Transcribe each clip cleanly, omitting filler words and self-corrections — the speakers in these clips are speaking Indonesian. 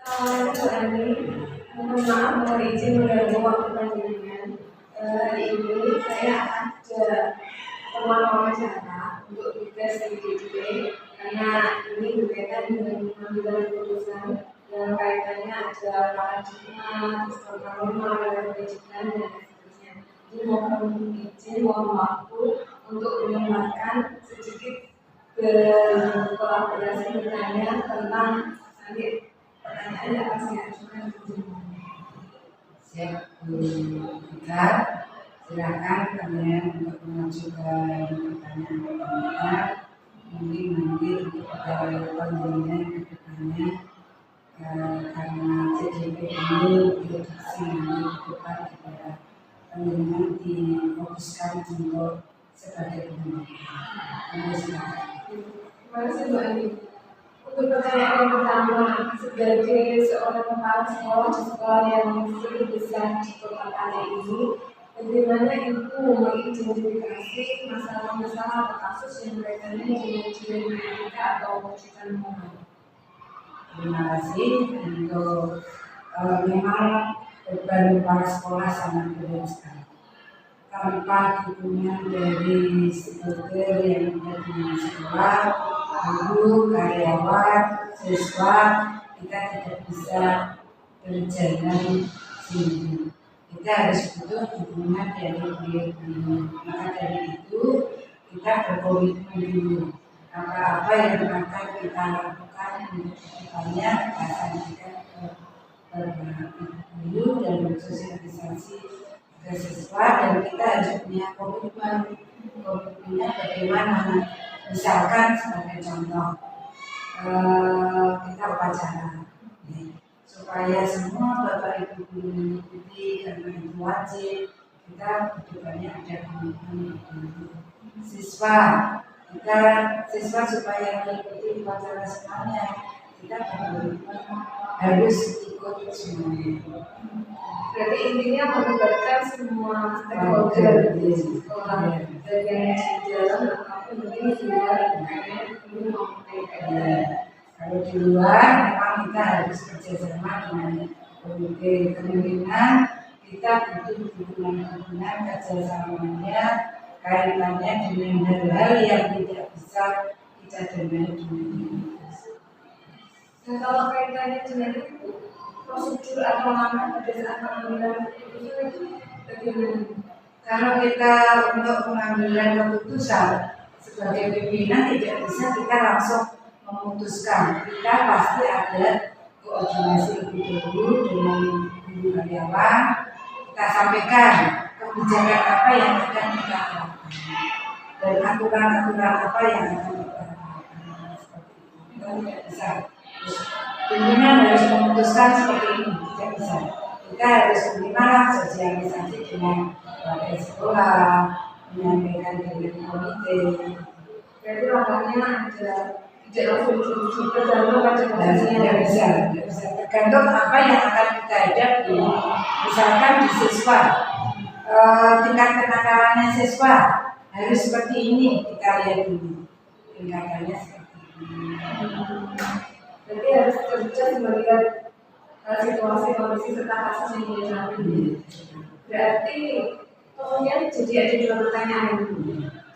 Ani, mohon maaf mohon izin mengganggu waktu panjenengan. Hari ini saya ada teman wawancara untuk tugas di DJP karena ini berkaitan dengan pengambilan keputusan yang kaitannya ada paradigma, sistem norma, pendidikan dan seterusnya. Jadi mohon izin, mohon waktu untuk menyampaikan sedikit kolaborasi bertanya tentang nanti pertanyaan yang akan saya ajukan ke Siap, Fikar. Silakan kalian untuk mengajukan pertanyaan. Mungkin nanti untuk panjenengan kedepannya karena CJP ini prediksi nanti depan kepada panjenengan difokuskan untuk sebagai penelitian. Silakan. Terima kasih Mbak Ani. Untuk pertanyaan yang pertama, sebagai seorang kepala sekolah di sekolah yang cukup besar di kota Padang ini, bagaimana Ibu mengidentifikasi masalah-masalah atau kasus yang berkaitannya dengan dinamika atau wujudkan moral? Terima kasih untuk memang beban kepala sekolah sangat berat sekali. Tanpa dukungan dari psikolog yang ada di sekolah, guru, karyawan, siswa, kita tidak bisa berjalan sendiri. Kita harus butuh dukungan dari beliau. Maka dari itu kita berkomitmen dulu. Apa-apa yang akan kita lakukan untuk kedepannya, kita sampaikan ke guru dan sosialisasi ke siswa, dan kita harus punya komitmennya bagaimana. Misalkan sebagai contoh kita upacara supaya semua bapak ibu guru mengikuti karena itu wajib, kita butuhnya ada komitmen siswa supaya mengikuti upacara semuanya, kita berkomitmen harus ikut semuanya. Berarti intinya melibatkan semua stakeholder di sekolah, baik yang di dalam ataupun mungkin di luar Kalau di luar memang kita harus kerjasama dengan komite kemungkinan, kita butuh dukungan kerjasamanya kaitannya dengan hal-hal yang tidak bisa kita dengar di media. Dan kalau kaitannya dengan itu, prosedur atau langkah pada saat pengambilan keputusan itu bagaimana? Kalau kita untuk pengambilan keputusan sebagai pimpinan tidak bisa kita langsung memutuskan. Kita pasti ada koordinasi lebih dahulu dengan guru karyawan. Kita sampaikan kebijakan apa yang akan kita lakukan dan aturan-aturan apa yang akan kita lakukan. Kita tidak bisa. Pimpinan harus memutuskan seperti ini, tidak bisa. Kita harus bagaimana sosialisasi dengan warga sekolah, menyampaikan dengan komite. Berarti langkahnya ada tidak langsung tergantung pada Tidak bisa. Tergantung apa yang akan kita hadapi. Misalkan di siswa, tingkat kenakalannya siswa harus seperti ini, kita lihat dulu tingkatannya seperti ini. Berarti harus terjadi melihat situasi kondisi serta kasus yang dihadapi. Berarti kemudian jadi ada dua pertanyaan.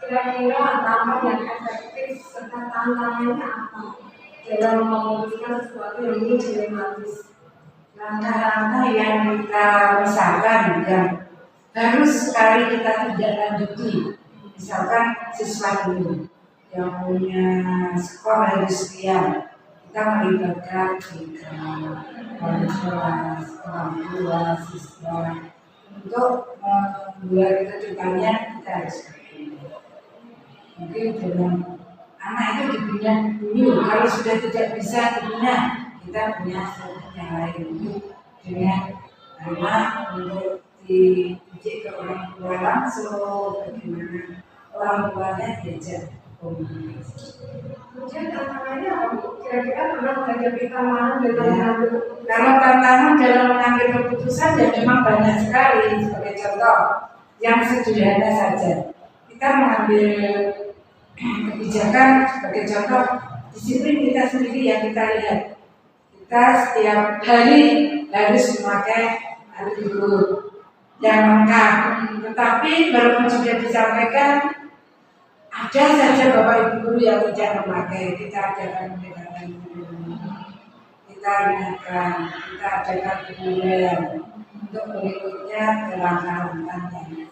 Kira-kira langkah yang efektif serta tantangannya apa dalam memutuskan sesuatu yang ini dilematis? Langkah-langkah yang kita misalkan yang harus sekali kita tidak lanjuti, misalkan siswa dulu yang punya skor harus sekian, kita melibatkan wali kelas, orang tua, siswa untuk membuat kedepannya kita harus mungkin dengan anak itu dibina dulu. Kalau sudah tidak bisa dibina, kita punya strategi yang lain dengan anak untuk dididik ke orang tua langsung, bagaimana orang tuanya diajak komunikasi. Kemudian tantangannya apa Bu? Kira-kira pernah menghadapi tantangan dalam mengambil keputusan? Kalau tantangan dalam mengambil keputusan ya memang banyak sekali. Sebagai contoh yang sederhana saja, kita mengambil kebijakan sebagai contoh disiplin kita sendiri yang kita lihat. kita setiap hari harus memakai atribut yang lengkap. Tetapi walaupun sudah disampaikan, ada saja bapak ibu guru yang tidak memakai. Kita adakan pendekatan guru, kita ingatkan, kita adakan pembelajaran untuk berikutnya ke langkah-langkah yang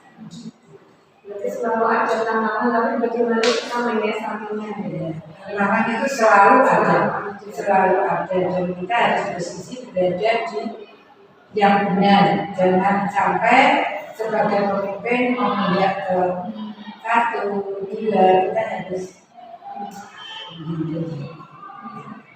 Berarti selalu ada tantangan, tapi bagaimana kita menyiasatinya? tantangan itu selalu ada, dan kita harus posisi berada di yang benar. Jangan sampai sebagai pemimpin memihak ke satu, dua, kita harus.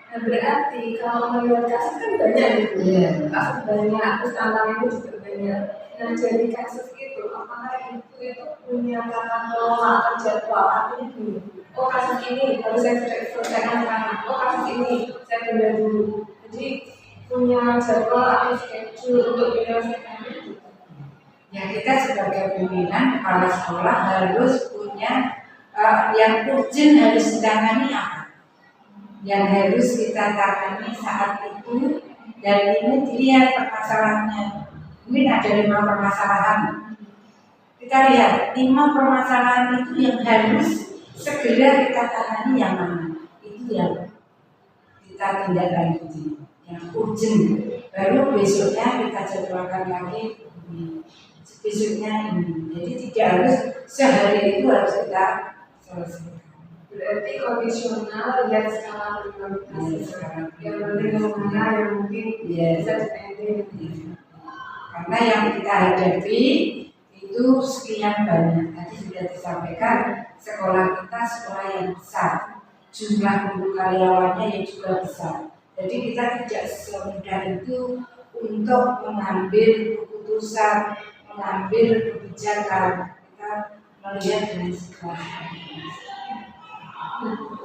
Nah, berarti kalau melihat kasus kan banyak gitu. Kasus banyak, terus tantangannya juga banyak. Nah, dari kasus itu, apakah itu punya tata kelola atau jadwal? Artinya gini, oh kasus ini harus saya selesaikan sekarang, oh kasus ini saya tunda dulu. Jadi punya jadwal atau schedule untuk menyelesaikan itu. Ya, kita sebagai pimpinan kepala sekolah harus punya yang urgent harus ditangani apa, yang harus kita tangani saat itu, dan ini dilihat permasalahannya. Mungkin ada 5 permasalahan. Kita lihat 5 permasalahan itu yang harus segera kita tangani yang mana. Itu yang kita tindak lanjuti, yang urgent. Baru besoknya kita jadwalkan lagi besoknya ini. Jadi tidak harus sehari itu harus kita selesaikan. Berarti kondisional lihat skala prioritas. Yang penting mana yang mungkin bisa dipending. Karena yang kita hadapi itu sekian banyak. Tadi sudah disampaikan, sekolah kita sekolah yang besar, jumlah guru karyawannya yang juga besar. Jadi kita tidak semudah itu untuk mengambil keputusan, mengambil kebijakan. Kita melihat dari situasi.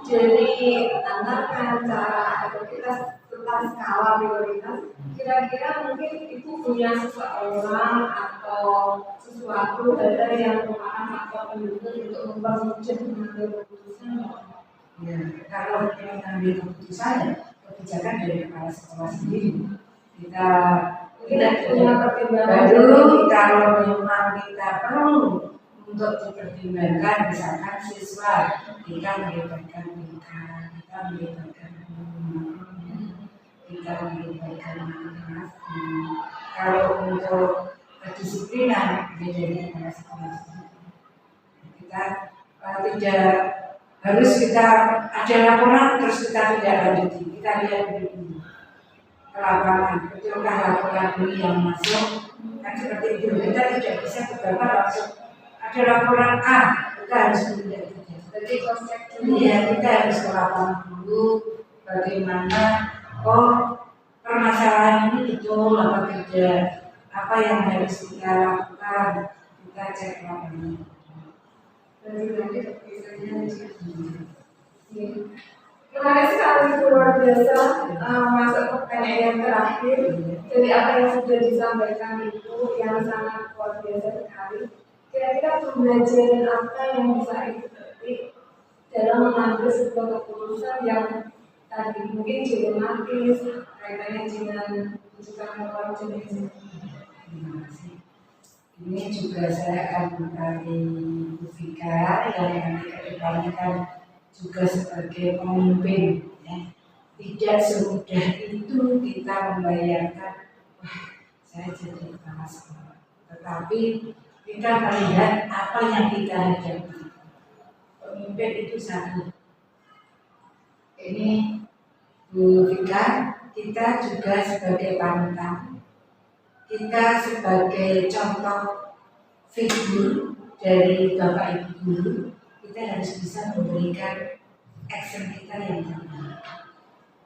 Jadi tantangan cara atau kita tentang skala prioritas, kira-kira mungkin itu punya seseorang atau sesuatu hal yang merupakan faktor pendukung untuk mempermudah mengambil keputusan. Ya, kalau kita mengambil keputusan, kebijakan dari kepala sekolah sendiri. Kita tidak punya pertimbangan. Baru kalau memang kita perlu untuk dipertimbangkan, misalkan siswa, kita melibatkan kita melibatkan kita melibatkan kalau untuk kedisiplinan dari kepala sekolah kita tidak harus kita ada laporan terus kita tidak lanjuti, kita lihat dulu ke lapangan, betulkah laporan ini yang masuk, kan seperti itu. Kita tidak bisa beberapa langsung ada laporan A, kita harus menindak. Jadi konsep ini ya, kita harus ke lapangan dulu bagaimana permasalahan ini betul apa tidak, apa yang harus kita lakukan, kita cek lapangan. Menarik sekali, luar biasa. Masuk pertanyaan yang terakhir. Jadi apa yang sudah disampaikan itu yang sangat luar biasa sekali. Kira-kira pembelajaran apa yang bisa Ibu petik dalam mengambil sebuah keputusan yang tadi mungkin dilematis kaitannya dengan rujukan moral jenis. Ini juga saya akan mencari Bu Vika yang nanti kedepannya kan juga sebagai pemimpin, ya. Tidak semudah itu kita membayangkan, wah saya jadi kepala sekolah. Tetapi kita melihat apa yang kita hadapi. Pemimpin itu satu. Ini Bu Vika, kita juga sebagai panutan. Kita sebagai contoh figur dari Bapak Ibu Guru, kita harus bisa memberikan action kita yang terbaik.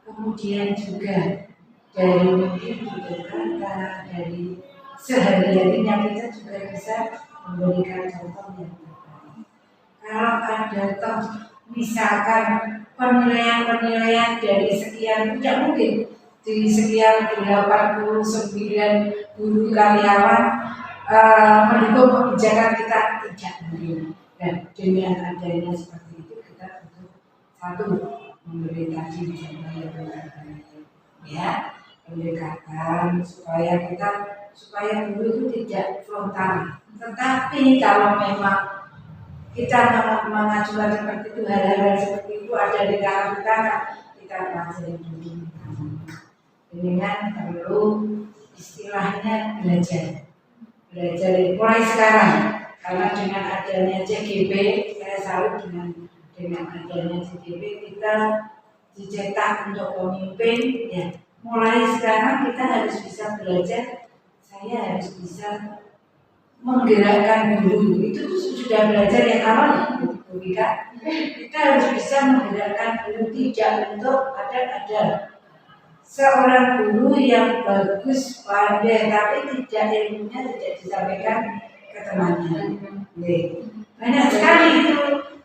Kemudian juga dari mungkin tutur kata, dari sehari-harinya kita juga bisa memberikan contoh yang terbaik. Kalau ada toh misalkan penilaian dari sekian, tidak mungkin di sekian 89 guru karyawan mendukung kebijakan kita, tidak mungkin. Dan dengan adanya seperti itu kita butuh satu memberi tadi contoh yang terbaik. ya, pendekatan supaya guru itu tidak frontal. Tetapi kalau memang kita mengajukan seperti itu, hal-hal seperti itu ada di dalam kita pelajari dulu. Dengan perlu istilahnya belajar mulai sekarang, karena dengan adanya CGP, saya salut dengan adanya CGP kita dicetak untuk pemimpin ya. Mulai sekarang kita harus bisa belajar, saya harus bisa menggerakkan guru. Itu sudah belajar yang awal, kita harus bisa menggerakkan guru, tidak untuk ada seorang guru yang bagus pandai tapi tidak ilmunya tidak disampaikan ke temannya. Banyak sekali itu,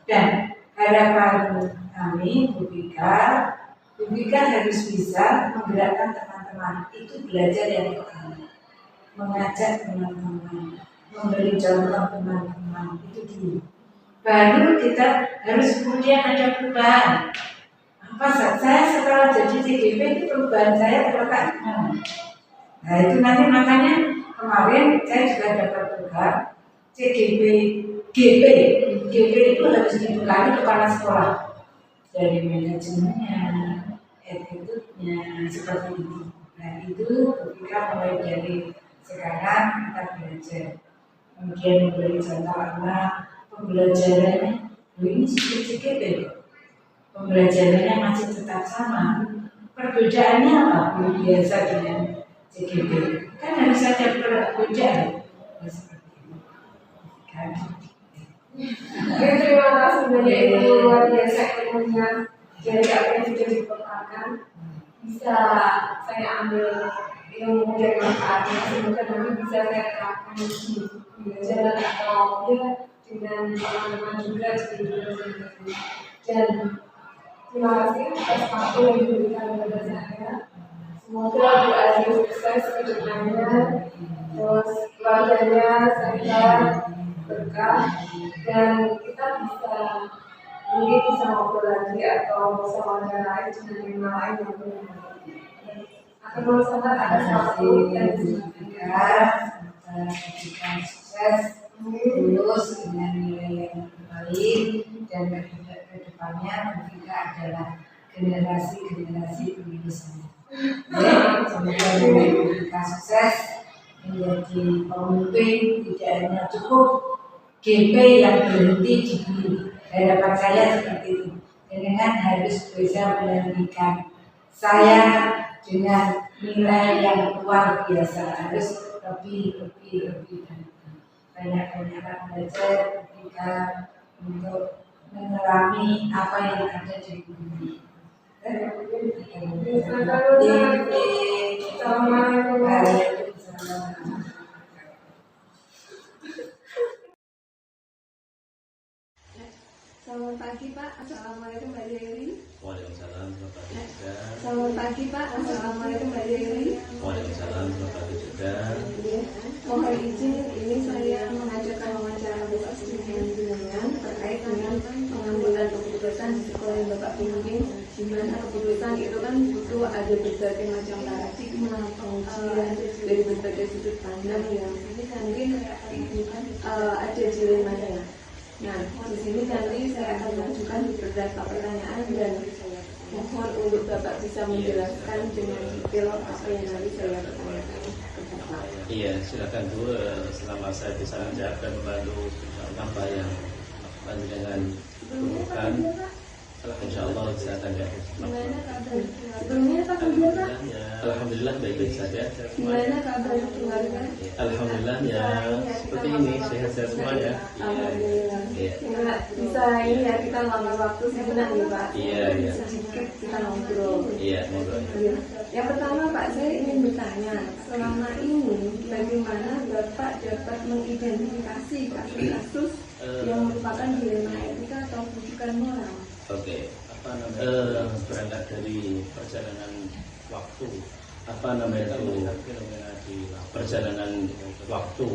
dan harapan kami Bu Bika harus bisa menggerakkan teman-teman itu belajar yang pertama, mengajak teman-teman, memberi contoh teman-teman itu dulu. Baru kita harus kemudian ada perubahan. Apa saya setelah jadi CGP itu perubahan saya terletak di mana? Nah itu nanti makanya kemarin saya juga dapat tugas CGP GP itu harus dibekali kepala sekolah dari manajemennya, attitude-nya seperti itu. Nah itu ketika mulai dari sekarang kita belajar, kemudian memberi contoh anak, pembelajarannya ini CGP, pembelajarannya masih tetap sama. Perbedaannya apa? Biasa dengan CGP kan harus ada perbedaan seperti itu kan. Terima kasih banyak Ibu, luar biasa ilmunya dari apa yang sudah dipaparkan. Bisa saya ambil ilmu dan manfaatnya, semoga nanti bisa saya terapkan di pembelajaran atau ya dengan teman-teman juga di dunia. Dan terima kasih atas waktu yang diberikan kepada saya. Semoga Bu Adi sukses ke depannya, terus keluarganya sehat, berkah, dan kita mungkin bisa ngobrol lagi atau bisa wawancara dengan tema lain yang berbeda. Akan berusaha ada sesuatu yang bisa sukses, lulus dengan nilai yang baik, dan kedepannya kita adalah generasi penerusnya. Semoga kita sukses menjadi pemimpin, tidak hanya cukup GP yang berhenti di guru. Harapan saya seperti itu. Dengan harus bisa menantikan saya dengan nilai yang luar biasa, harus lebih banyak belajar ketika untuk mengalami apa yang ada di bumi. Selamat pagi Pak, Assalamualaikum Mbak Dewi. Waalaikumsalam, selamat pagi juga. Selamat pagi Pak, Assalamualaikum Mbak Dewi. Waalaikumsalam, selamat pagi juga. Mohon izin, ini saya mengajukan wawancara besok dengan jenengan terkait dengan pengambilan keputusan di sekolah yang Bapak pimpin, di mana keputusan itu kan butuh ada berbagai macam paradigma, pengujian dari berbagai sudut pandang yang mungkin ada dilemanya. Nah, di sini nanti saya akan mengajukan beberapa pertanyaan dan mohon untuk Bapak bisa menjelaskan dengan detail apa yang nanti saya pertanyakan ke Bapak. Iya, silakan Bu. Selama saya bisa menjawab dan membantu apa yang dengan bukan, insya Allah saya akan jawab. Gimana kabar? Sebelumnya Pak Pak? Alhamdulillah baik-baik saja. Gimana kabar keluarga? Alhamdulillah ya seperti ini, sehat-sehat semuanya. Alhamdulillah. Iya. Ya, bisa ini ya kita ngambil waktu sebentar nih Pak. Iya. Sedikit kita ngobrol. Iya, ngobrol. Iya. Yang pertama Pak, saya ingin bertanya, selama ini bagaimana Bapak dapat mengidentifikasi kasus-kasus yang merupakan dilema etika atau bukan moral? Oke. Berangkat dari perjalanan waktu, perjalanan waktu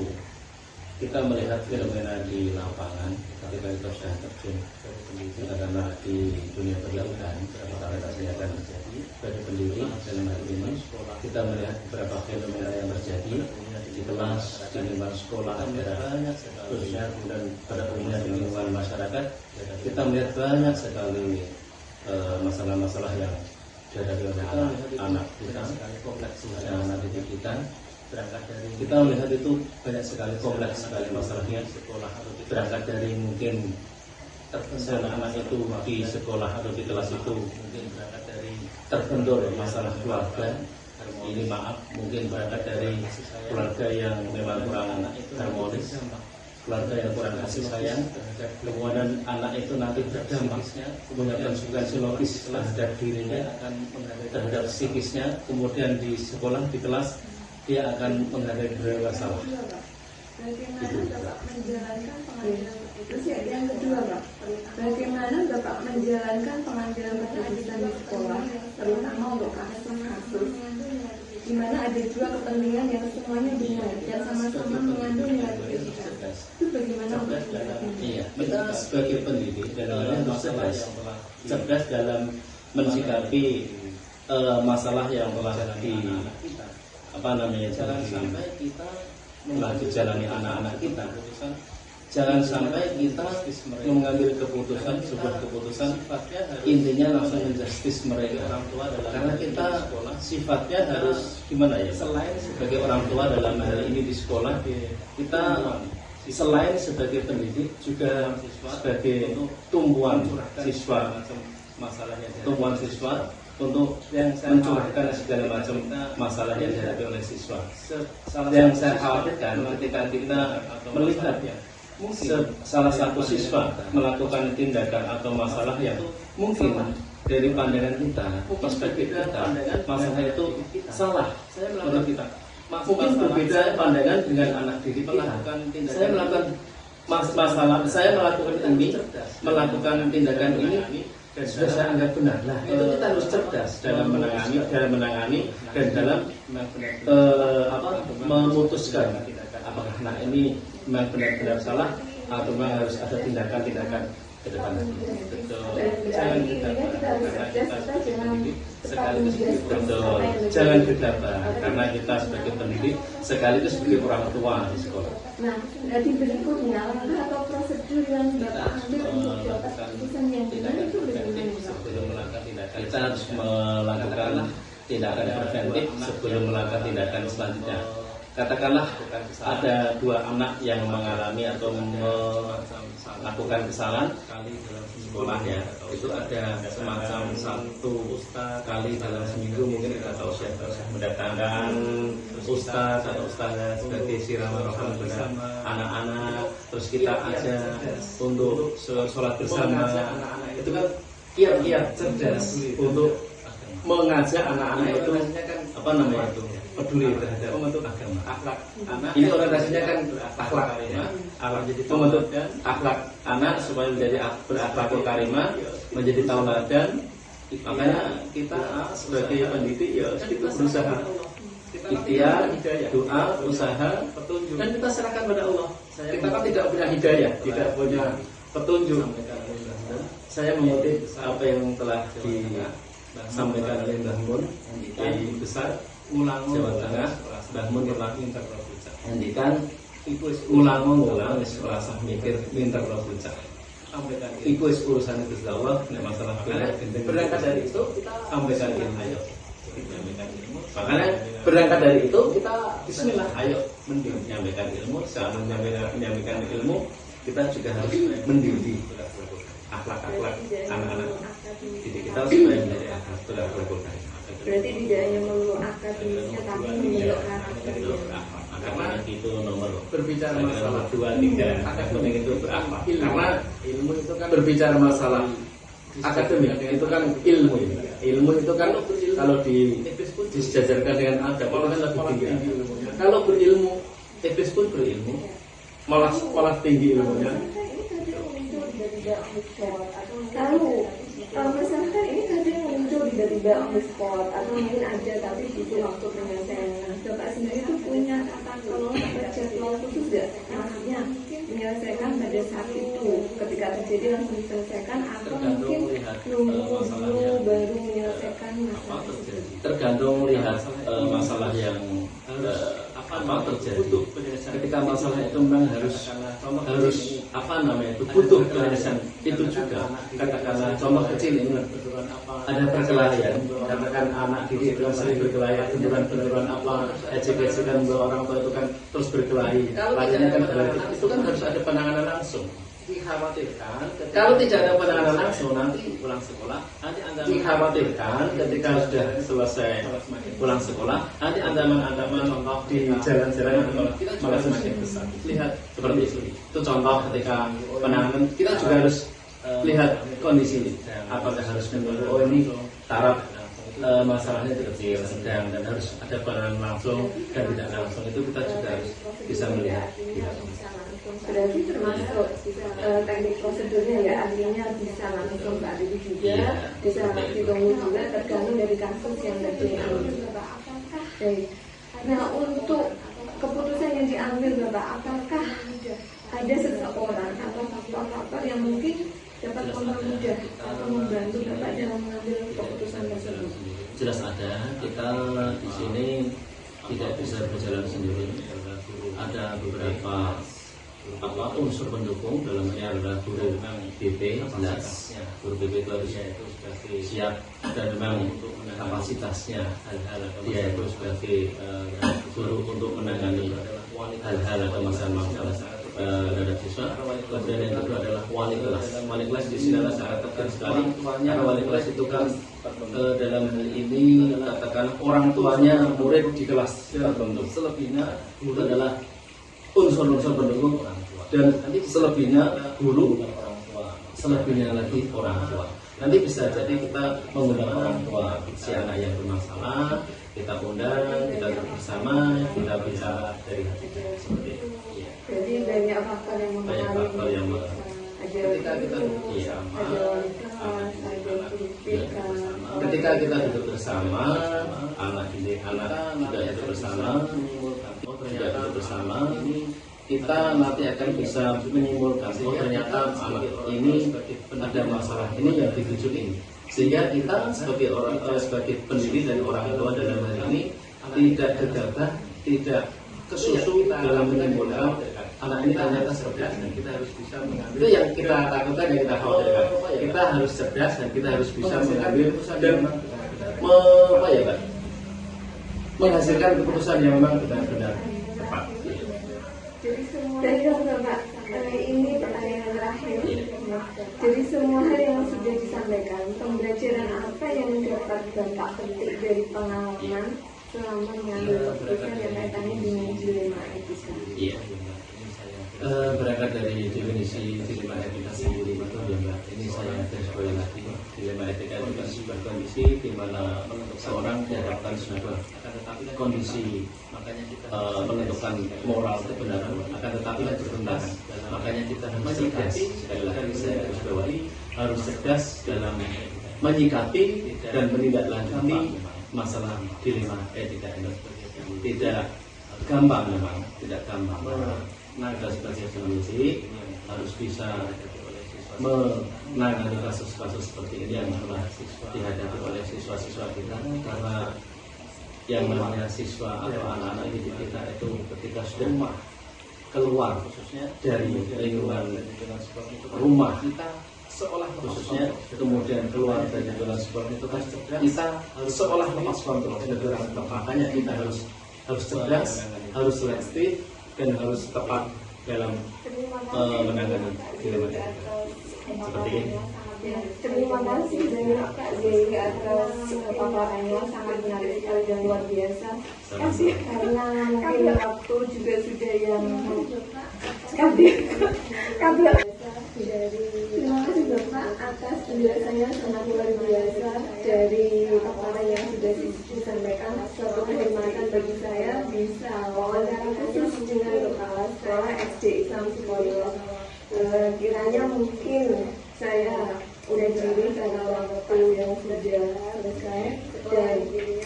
kita melihat fenomena di lapangan ketika kita sudah terjun katakanlah di dunia perlautan, kita akan terjadi sebagai pendiri dalam hal ini kita melihat beberapa fenomena yang terjadi di kelas, di lingkungan sekolah, khususnya dan pada umumnya di lingkungan masyarakat. Kita melihat banyak sekali masalah-masalah yang dihadapi oleh anak kita, anak didik kita. Kita melihat itu banyak sekali, kompleks sekali masalahnya. Berangkat dari mungkin anak-anak itu di sekolah atau di kelas itu mungkin berangkat dari terbentur masalah keluarga. Ini maaf, mungkin berangkat dari keluarga yang memang kurang harmonis, keluarga yang kurang kasih sayang, kemudian anak itu nanti berdampak punya konsekuensi logis terhadap dirinya, terhadap psikisnya, kemudian di sekolah, di kelas dia akan menghadapi berbagai masalah. Bagaimana Bapak menjalankan pengadilan itu sih yang kedua, Pak? Bagaimana Bapak menjalankan pengadilan keputusan di sekolah, terutama untuk kasus-kasus di mana ada dua kepentingan yang semuanya benar dan sama-sama mengandung nilai etika. Itu bagaimana untuk Iya, kita sebagai pendidik dan harus cerdas dalam mensikapi masalah yang telah jangan sampai kita dijalani anak-anak kita. Jangan sampai kita mengambil keputusan, sebuah keputusan intinya langsung menjustis mereka. Karena kita sifatnya harus gimana ya? Selain sebagai orang tua dalam hal ini di sekolah, kita selain sebagai pendidik juga sebagai tumpuan siswa, untuk mencurahkan segala macam masalah yang dihadapi oleh siswa. Yang saya khawatirkan ketika kita melihat salah satu siswa melakukan tindakan atau masalah yang mungkin dari pandangan kita, perspektif kita, masalah itu salah menurut kita. Mungkin berbeda pandangan dengan anak didik kita. Saya melakukan masalah, saya melakukan tindakan ini dan sudah saya anggap benar. Nah, itu kita harus cerdas dalam menangani dan dalam memutuskan apakah anak ini memang benar-benar salah atau memang harus ada tindakan-tindakan ke depan. Jangan gegabah karena kita sebagai pendidik sekaligus jangan gegabah karena kita sebagai pendidik sekaligus sebagai orang tua di sekolah. Nah, nanti berikutnya langkah atau prosedur yang Bapak ambil untuk dapat keputusan yang benar itu bagaimana? Sebelum melakukan tindakan, kita harus melakukan tindakan preventif sebelum melakukan tindakan selanjutnya. Katakanlah ada dua anak yang mengalami atau melakukan kesalahan kali dalam sekolah ya, itu ada semacam satu kali dalam seminggu mungkin kita tahu siapa mendatangkan ustaz atau ustazah sebagai siraman rohani bersama anak-anak, terus kita ajak untuk sholat bersama. Itu kan kiat-kiat cerdas untuk mengajak anak-anak itu peduli terhadap pembentuk agama, akhlak anak. Ini orientasinya kan akhlak ya. Akhlak jadi pembentuk akhlak anak supaya menjadi berakhlakul karimah, menjadi tauladan. Makanya kita sebagai pendidik ya kita berusaha ikhtiar, doa, usaha, petunjuk, dan kita serahkan pada Allah. Kita kan tidak punya hidayah, tidak punya petunjuk. Saya mengutip apa yang telah disampaikan oleh Mbah Mun, Kiai Besar Jawa Tengah. Mbah Mun telah menghentikan ulang wis rasa mikir minta puncak. Iku wis urusan Gusti Allah, nek masalah berangkat dari itu kita sampaikan ilmu. Makanya berangkat dari itu kita bismillah, ayo menyampaikan ilmu. Saat menyampaikan ilmu kita juga harus mendidik akhlak-akhlak anak-anak didik kita supaya menjadi akhlak berakhlakul karimah. Berarti tidak hanya melulu akademisnya tapi membentuk karakternya. Karena itu nomor berbicara masalah 2-3 akademik itu berakhlak. Karena ilmu itu kan berbicara masalah akademik itu kan ilmu. Ilmu itu kan kalau disejajarkan dengan adab itu kan lebih tinggi ilmunya. Kalau berilmu, iblis pun berilmu, malah tinggi ilmunya. Lalu misalkan ini kadang muncul di tiba-tiba on the spot atau mungkin ada tapi butuh waktu penyelesaian. Nah, Bapak sendiri tuh punya tata kelola atau jadwal khusus nggak? Maksudnya menyelesaikan pada saat itu ketika terjadi langsung diselesaikan atau mungkin nunggu dulu baru menyelesaikan masalah tersebut? Tergantung lihat masalah yang apa terjadi. Ketika masalah itu memang harus butuh penyelesaian itu juga. Katakanlah contoh kecil ini ada perkelahian, katakan anak didik itu kan sering berkelahi, benturan apa, ejek-ejekan orang tua itu kan terus berkelahi. Akhirnya kan itu kan harus ada penanganan langsung. Dikhawatirkan kalau tidak ada penanganan langsung nanti pulang sekolah, nanti dikhawatirkan ketika sudah selesai pulang sekolah nanti ancaman di jalan-jalan malah semakin besar. Lihat seperti itu contoh ketika penanganan. Kita juga harus lihat kondisi apakah harus menunggu ini taraf masalahnya kecil, sedang, dan harus ada penanganan langsung dan tidak langsung. Itu kita juga harus bisa melihat. Berarti termasuk teknik prosedurnya ya, artinya bisa langsung saat itu juga, bisa ditunggu juga tergantung dari kasus yang terjadi. Baik. Nah, untuk keputusan yang diambil Bapak, apakah ada seseorang atau faktor-faktor yang mungkin dapat mempermudah atau membantu Bapak dalam mengambil keputusan tersebut? Jelas ada. Kita di sini tidak bisa berjalan sendiri. Ada beberapa unsur pendukung, dalam ini adalah guru BP jelas. Guru BP itu harus siap dan memang kapasitasnya dia itu sebagai guru untuk menangani hal-hal atau masalah terhadap siswa. Kemudian yang kedua adalah wali kelas. Wali kelas di sini adalah sangat penting sekali karena wali kelas itu kan dalam hal ini katakan orang tuanya murid di kelas tertentu. Selebihnya itu adalah unsur-unsur pendukung dan selebihnya guru, selebihnya lagi orang tua. Nanti bisa jadi kita mengundang orang tua si anak yang bermasalah, kita undang, kita duduk bersama, kita bicara dari hati seperti itu. Jadi banyak faktor yang mempengaruhi. Ketika kita duduk bersama, ketika kita duduk bersama, anak juga duduk bersama, kita nanti akan bisa menyimpulkan oh ternyata anak ini ada masalah ini yang dituju ini, sehingga kita sebagai orang sebagai pendiri dan orang tua dalam hal ini tidak gegabah, tidak kesusu dalam menyimpulkan anak ini ternyata cerdas dan kita harus bisa mengambil. Itu yang kita takutkan, yang kita khawatirkan. Kita harus cerdas dan kita harus bisa mengambil dan menghasilkan keputusan yang memang benar-benar tepat. Jadi Bapak, ini pertanyaan terakhir. Jadi semua hal yang sudah disampaikan, pembelajaran apa yang dapat Bapak petik dari pengalaman selama mengambil keputusan yang kaitannya dengan dilema etika? Iya. Berangkat dari definisi dilema etika sendiri itu ya, ini saya garis bawahi lagi. Dilema etika itu kan sebuah kondisi di mana seorang dihadapkan sebuah kondisi menentukan moral kebenaran, akan tetapi bertentangan. Makanya kita harus cerdas, sekali lagi saya garis bawahi, harus cerdas dalam menyikapi dan menindaklanjuti masalah dilema etika ini. Tidak gampang memang, tidak gampang. Nah, kita sebagai pendidik harus bisa menangani kasus-kasus seperti ini yang telah dihadapi oleh siswa-siswa kita, karena yang namanya siswa atau anak-anak didik kita itu ketika sudah keluar khususnya dari lingkungan rumah kita, khususnya kemudian keluar dari lingkungan seperti itu kan kita seolah lepas kontrol. Makanya kita harus cerdas, harus selektif, dan harus tepat dalam menangani dilema seperti ini. Terima kasih banyak Kak Jai atas paparannya, sangat menarik sekali dan luar biasa. Karena mungkin waktu juga sudah yang terima kasih Bapak atas penjelasannya sangat luar biasa dari paparan yang sudah disampaikan. Suatu kehormatan bagi saya bisa wawancara khusus dengan kepala sekolah SD Islam Sukoyo. Kiranya mungkin saya udah diri karena waktu yang sudah selesai, dan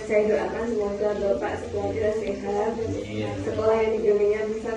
saya doakan semoga Bapak sekeluarga sehat, sekolah yang dibimbingnya bisa